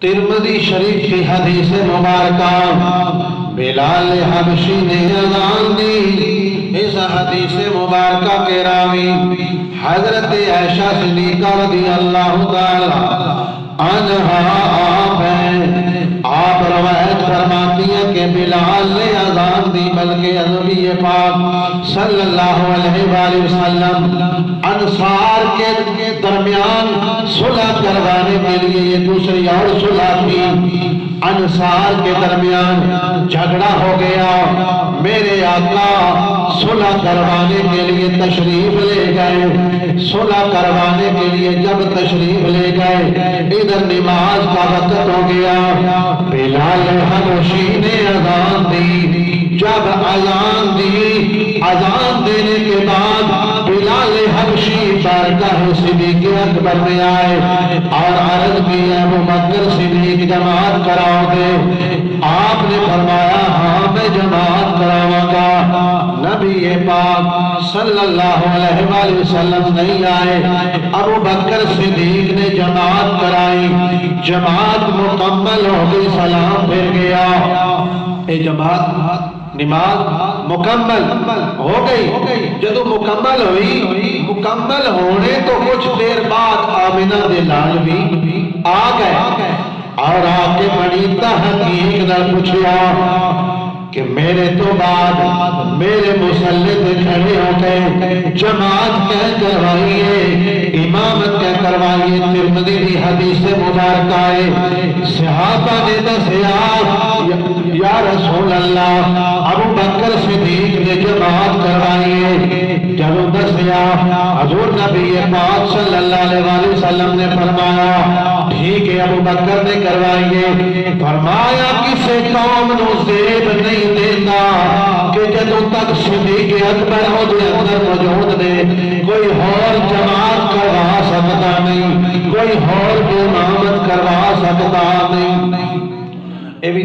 ترمذی شریف کی حدیث مبارکہ بلال حبشی نے اذان دی۔ اس حدیث مبارکہ کے راوی حضرت عائشہ صدیقہ رضی اللہ تعالی عنہا آپ ہیں۔ آپ روایت فرماتی ہیں کہ بلال نے اذان دی، بلکہ نبی پاک صلی اللہ علیہ وآلہ وسلم انصار کے درمیان صلح کروانے کے لیے، یہ دوسری اور صلح تھی، انصار کے درمیان جھگڑا ہو گیا، میرے آقا صلح کروانے کے لیے تشریف لے گئے۔ صلح کروانے کے لیے جب تشریف لے گئے، ادھر نماز کا وقت ہو گیا، بلال حبشی نے اذان دی۔ جب اذان دی، اذان دینے کے بعد بلال حبشی بارگاہ صدیق اکبر میں آئے اور عرض کی ابو بکر صدیق جماعت کراؤ گے؟ آپ نے فرمایا ہاں میں جماعت کراؤں گا۔ نبی پاک صلی اللہ علیہ وآلہ وسلم نہیں آئے، ابو بکر صدیق نے جماعت کرائی، جماعت مکمل ہو گئی، سلام پھر گیا۔ اے جماعت نماز مکمل ہو گئی، جدو مکمل ہوئی، مکمل ہونے تو کچھ دیر بعد آمنہ دے لال بھی آ گئے اور آ کے بڑی تحقیق نہ پوچھا کہ میرے تو بعد میرے مصلی پہ کھڑے ہو گئے، جماعت کہہ کروائیے، امامت کہہ کروائیے۔ ترمذی کی حدیث مبارکہ ہے، صحابہ نے دسیا یا رسول اللہ ابو بکر صدیق نے جماعت کروائیے۔ جب دسیا حضور نبی پاک صلی اللہ علیہ وسلم نے فرمایا ٹھیک ہے ابو بکر نے کروائیے۔ فرمایا کسے قوم نو زیب نہیں دیتا کہ جدوں تک صدیق اکبر دے اندر موجود نے کوئی اور جماعت کروا سکتا نہیں، کوئی اور امامت کروا سکتا نہیں۔ اے بھی